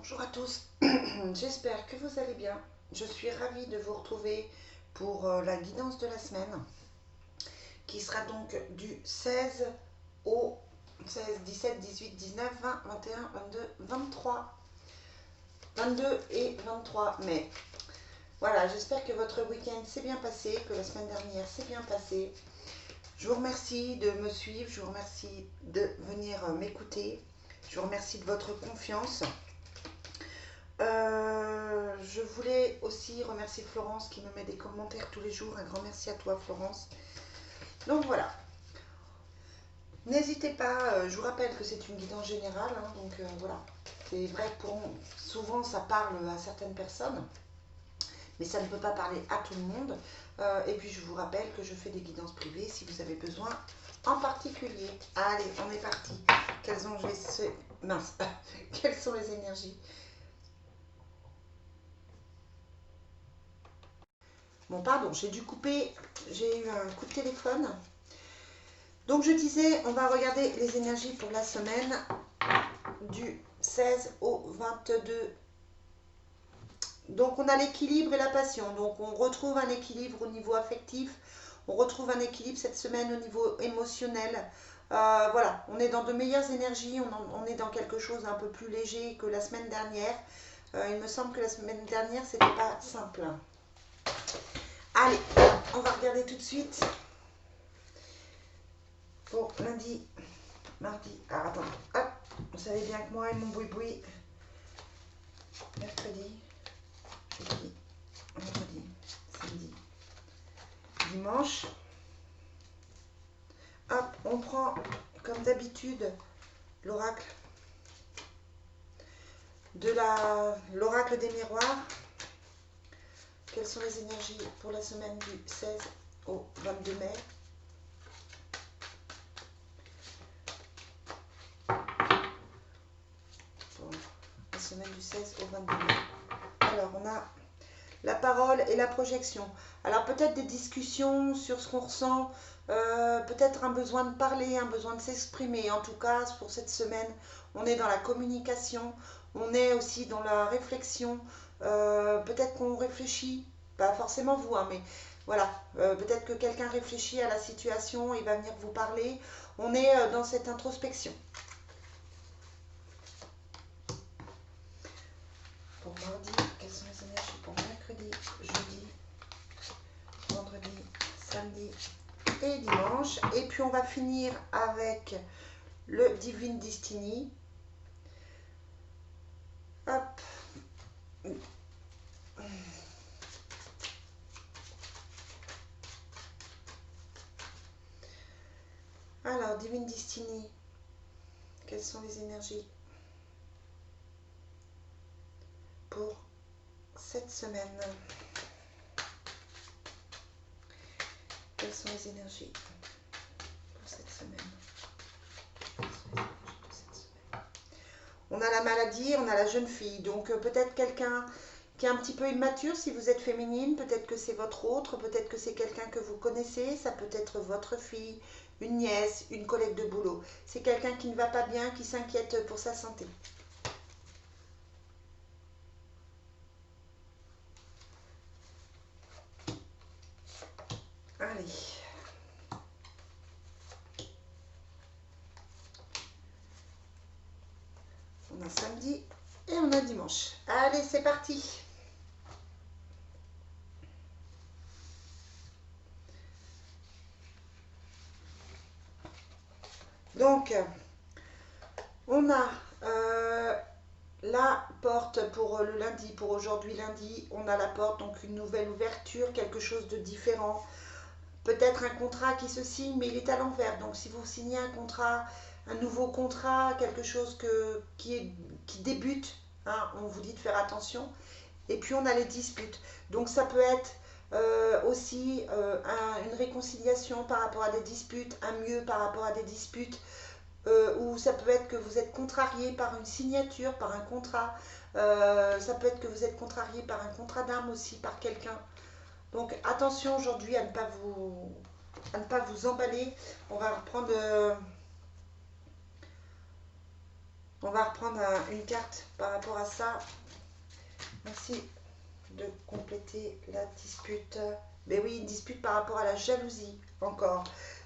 Bonjour à tous, j'espère que vous allez bien. Je suis ravie de vous retrouver pour la guidance de la semaine qui sera donc du 16 au 16, 17, 18, 19, 20, 21, 22, 23, 22 et 23 mai. Voilà, j'espère que votre week-end s'est bien passé, que la semaine dernière s'est bien passée. Je vous remercie de me suivre, je vous remercie de venir m'écouter, je vous remercie de votre confiance. Je voulais aussi remercier Florence qui me met des commentaires tous les jours. Un grand merci à toi Florence. Donc voilà. N'hésitez pas, je vous rappelle que c'est une guidance générale. Donc voilà. C'est vrai que souvent ça parle à certaines personnes. Mais ça ne peut pas parler à tout le monde. Et puis je vous rappelle que je fais des guidances privées si vous avez besoin en particulier. Allez, on est parti. Quelles sont les énergies? Bon, pardon, j'ai dû couper, j'ai eu un coup de téléphone. Donc, je disais, on va regarder les énergies pour la semaine du 16 au 22. Donc, on a l'équilibre et la passion. Donc, on retrouve un équilibre au niveau affectif. On retrouve un équilibre cette semaine au niveau émotionnel. Voilà, on est dans de meilleures énergies. On est dans quelque chose un peu plus léger que la semaine dernière. Il me semble que la semaine dernière, c'était pas simple. Allez, on va regarder tout de suite pour lundi, mardi. Alors attendez, hop, vous savez bien que moi et mon boui-boui, mercredi, jeudi, vendredi, samedi, dimanche. Hop, on prend comme d'habitude l'oracle l'oracle des miroirs. Quelles sont les énergies pour la semaine du 16 au 22 mai? Pour la semaine du 16 au 22 mai. Alors, on a la parole et la projection. Alors, peut-être des discussions sur ce qu'on ressent, peut-être un besoin de parler, un besoin de s'exprimer. En tout cas, pour cette semaine, on est dans la communication, on est aussi dans la réflexion. Peut-être qu'on réfléchit, pas forcément vous, mais voilà, peut-être que quelqu'un réfléchit à la situation et va venir vous parler. On est dans cette introspection. Pour mardi, quelles sont les énergies pour mercredi, jeudi, vendredi, samedi et dimanche? Et puis on va finir avec le Divine Destiny. Hop. Alors, Divine Destiny, quelles sont les énergies pour cette semaine? Quelles sont les énergies pour cette semaine? On a la maladie, on a la jeune fille. Donc peut-être quelqu'un qui est un petit peu immature si vous êtes féminine. Peut-être que c'est votre autre. Peut-être que c'est quelqu'un que vous connaissez. Ça peut être votre fille, une nièce, une collègue de boulot. C'est quelqu'un qui ne va pas bien, qui s'inquiète pour sa santé. Allez. On a samedi et on a dimanche. Allez, c'est parti. Donc, on a la porte pour le lundi, pour aujourd'hui lundi. On a la porte, donc une nouvelle ouverture, quelque chose de différent. Peut-être un contrat qui se signe, mais il est à l'envers. Donc, si vous signez un contrat, un nouveau contrat, quelque chose qui débute, on vous dit de faire attention. Et puis, on a les disputes. Donc, ça peut être aussi une réconciliation par rapport à des disputes, un mieux par rapport à des disputes, ou ça peut être que vous êtes contrarié par une signature, par un contrat. Ça peut être que vous êtes contrarié par un contrat d'armes aussi, par quelqu'un. Donc attention aujourd'hui à ne pas vous emballer. On va reprendre On va reprendre une carte par rapport à ça. Merci de compléter la dispute. Mais oui, une dispute par rapport à la jalousie, encore.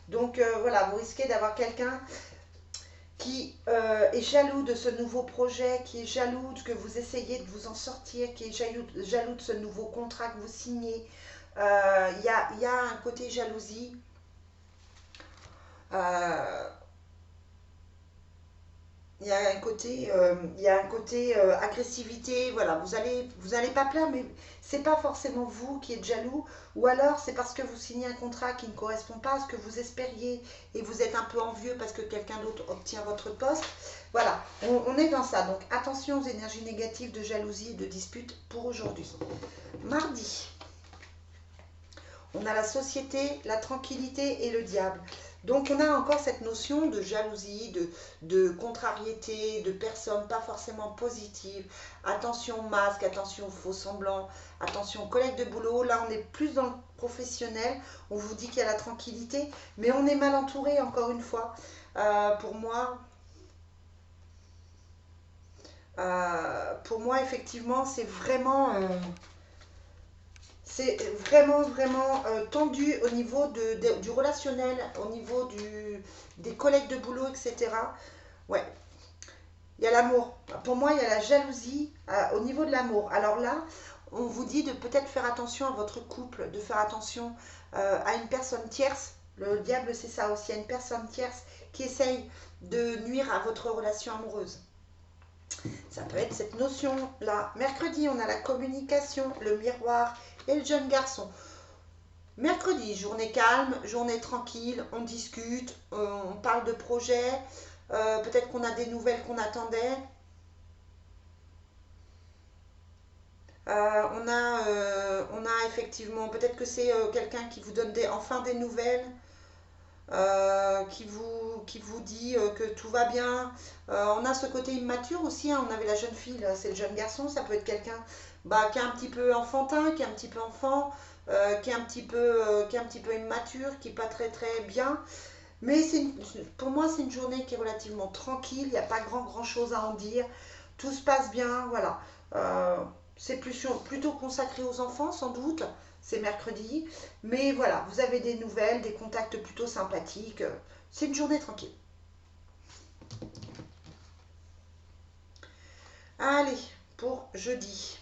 Donc voilà, vous risquez d'avoir quelqu'un qui est jaloux de ce nouveau projet, qui est jaloux que vous essayez de vous en sortir, qui est jaloux de ce nouveau contrat que vous signez. Il y a un côté jalousie. Euh, il y a un côté agressivité, voilà, vous allez pas plaire, mais c'est pas forcément vous qui êtes jaloux, ou alors c'est parce que vous signez un contrat qui ne correspond pas à ce que vous espériez, et vous êtes un peu envieux parce que quelqu'un d'autre obtient votre poste. Voilà, on est dans ça, donc attention aux énergies négatives de jalousie et de dispute pour aujourd'hui. Mardi, on a la société, la tranquillité et le diable. Donc on a encore cette notion de jalousie, de contrariété, de personnes pas forcément positives. Attention masque, attention faux semblants, attention collègue de boulot. Là on est plus dans le professionnel. On vous dit qu'il y a la tranquillité, mais on est mal entouré encore une fois. Pour moi effectivement c'est vraiment tendu au niveau du relationnel, au niveau des collègues de boulot, etc. Ouais, il y a l'amour. Pour moi, il y a la jalousie au niveau de l'amour. Alors là, on vous dit de peut-être faire attention à votre couple, de faire attention à une personne tierce. Le diable, c'est ça aussi, à une personne tierce qui essaye de nuire à votre relation amoureuse. Ça peut être cette notion-là. Mercredi, on a la communication, le miroir et le jeune garçon. Mercredi, journée calme, journée tranquille, on discute, on parle de projets, peut-être qu'on a des nouvelles qu'on attendait. On a effectivement, peut-être que c'est quelqu'un qui vous donne enfin des nouvelles, qui vous dit que tout va bien. On a ce côté immature aussi, hein. On avait la jeune fille, c'est le jeune garçon, ça peut être quelqu'un qui est un petit peu enfantin, qui est un petit peu enfant, qui est qui est un petit peu immature, qui n'est pas très très bien. Mais pour moi, c'est une journée qui est relativement tranquille, il n'y a pas grand chose à en dire, tout se passe bien, voilà. Euh, c'est plutôt consacré aux enfants, sans doute, c'est mercredi. Mais voilà, vous avez des nouvelles, des contacts plutôt sympathiques. C'est une journée tranquille. Allez, pour jeudi,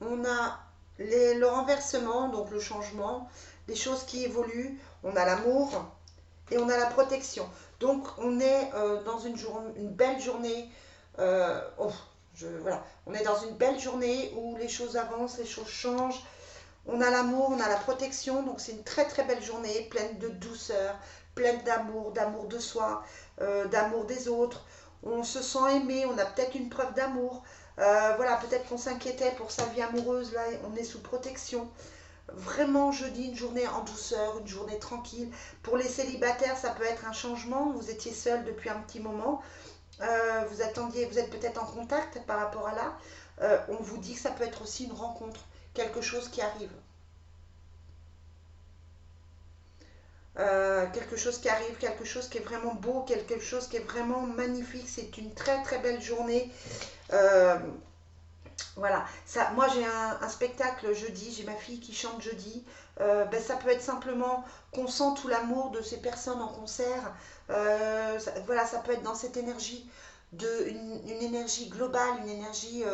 on a le renversement, donc le changement, des choses qui évoluent. On a l'amour et on a la protection. Donc on est dans une belle journée. Voilà. On est dans une belle journée où les choses avancent, les choses changent. On a l'amour, on a la protection, donc c'est une très très belle journée, pleine de douceur, pleine d'amour, d'amour de soi, d'amour des autres. On se sent aimé, on a peut-être une preuve d'amour. Voilà, peut-être qu'on s'inquiétait pour sa vie amoureuse, là on est sous protection. Vraiment jeudi, une journée en douceur, une journée tranquille. Pour les célibataires, ça peut être un changement. Vous étiez seul depuis un petit moment. Vous êtes peut-être en contact par rapport à là. On vous dit que ça peut être aussi une rencontre, quelque chose qui arrive. Quelque chose qui arrive, quelque chose qui est vraiment beau, quelque chose qui est vraiment magnifique. C'est une très très belle journée. Euh, Voilà, ça, moi j'ai un spectacle jeudi, j'ai ma fille qui chante jeudi. Ça peut être simplement qu'on sent tout l'amour de ces personnes en concert. Voilà, ça peut être dans cette énergie, une énergie globale, une énergie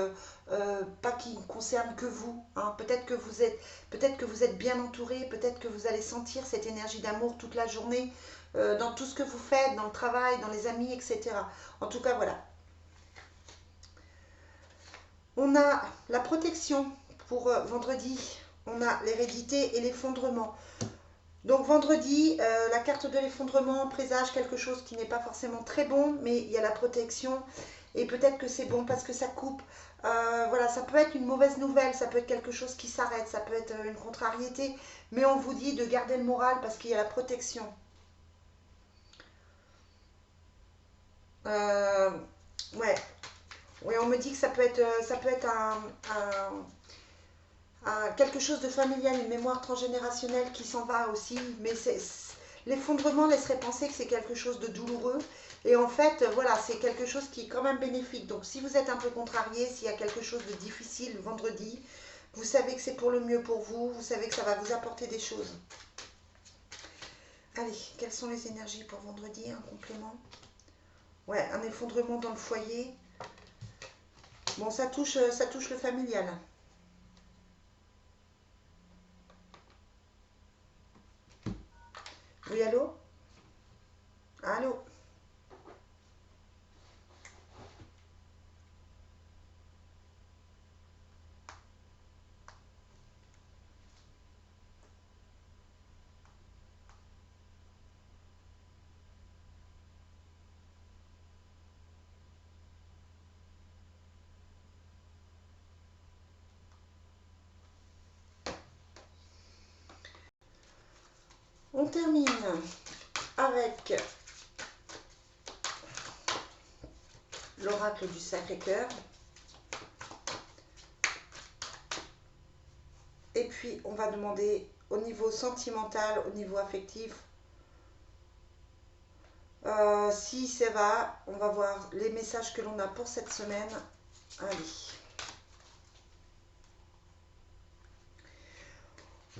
pas qui ne concerne que vous, hein. Peut-être que vous êtes bien entouré, peut-être que vous allez sentir cette énergie d'amour toute la journée, dans tout ce que vous faites, dans le travail, dans les amis, etc. En tout cas, voilà. On a la protection pour vendredi, on a l'hérédité et l'effondrement. Donc vendredi, la carte de l'effondrement présage quelque chose qui n'est pas forcément très bon, mais il y a la protection et peut-être que c'est bon parce que ça coupe. Voilà, ça peut être une mauvaise nouvelle, ça peut être quelque chose qui s'arrête, ça peut être une contrariété, mais on vous dit de garder le moral parce qu'il y a la protection. Euh, ouais, ouais, on me dit que ça peut être quelque chose de familial, une mémoire transgénérationnelle qui s'en va aussi. Mais l'effondrement laisserait penser que c'est quelque chose de douloureux. Et en fait, voilà, c'est quelque chose qui est quand même bénéfique. Donc si vous êtes un peu contrarié, s'il y a quelque chose de difficile vendredi, vous savez que c'est pour le mieux pour vous, vous savez que ça va vous apporter des choses. Allez, quelles sont les énergies pour vendredi? Un complément. Ouais, un effondrement dans le foyer. Bon, ça touche le familial. Oui, allô? Allô? On termine avec l'oracle du Sacré-Cœur. Et puis, on va demander au niveau sentimental, au niveau affectif, si ça va, on va voir les messages que l'on a pour cette semaine. Allez.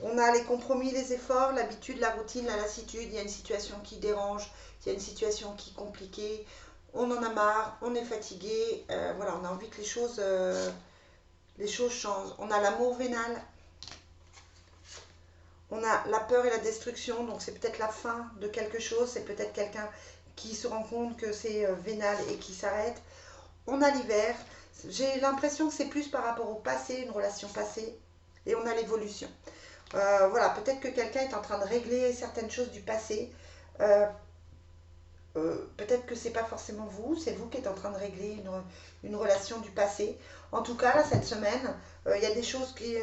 On a les compromis, les efforts, l'habitude, la routine, la lassitude. Il y a une situation qui dérange, il y a une situation qui est compliquée. On en a marre, on est fatigué. Voilà, on a envie que les choses changent. On a l'amour vénal. On a la peur et la destruction. Donc c'est peut-être la fin de quelque chose. C'est peut-être quelqu'un qui se rend compte que c'est vénal et qui s'arrête. On a l'hiver. J'ai l'impression que c'est plus par rapport au passé, une relation passée. Et on a l'évolution. Voilà, peut-être que quelqu'un est en train de régler certaines choses du passé. Euh, Peut-être que c'est pas forcément vous, c'est vous qui êtes en train de régler une relation du passé. En tout cas, là, cette semaine, il y a des choses qui...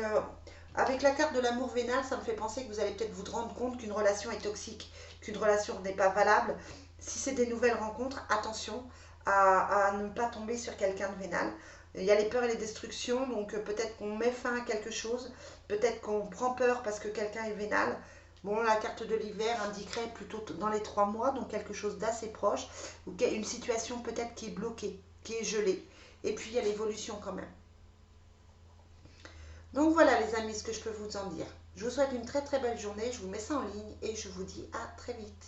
avec la carte de l'amour vénal, ça me fait penser que vous allez peut-être vous rendre compte qu'une relation est toxique, qu'une relation n'est pas valable. Si c'est des nouvelles rencontres, attention à ne pas tomber sur quelqu'un de vénal. Il y a les peurs et les destructions, donc peut-être qu'on met fin à quelque chose, peut-être qu'on prend peur parce que quelqu'un est vénal. Bon, la carte de l'hiver indiquerait plutôt dans les 3 mois, donc quelque chose d'assez proche, ou une situation peut-être qui est bloquée, qui est gelée. Et puis il y a l'évolution quand même. Donc voilà les amis, ce que je peux vous en dire. Je vous souhaite une très très belle journée, je vous mets ça en ligne et je vous dis à très vite.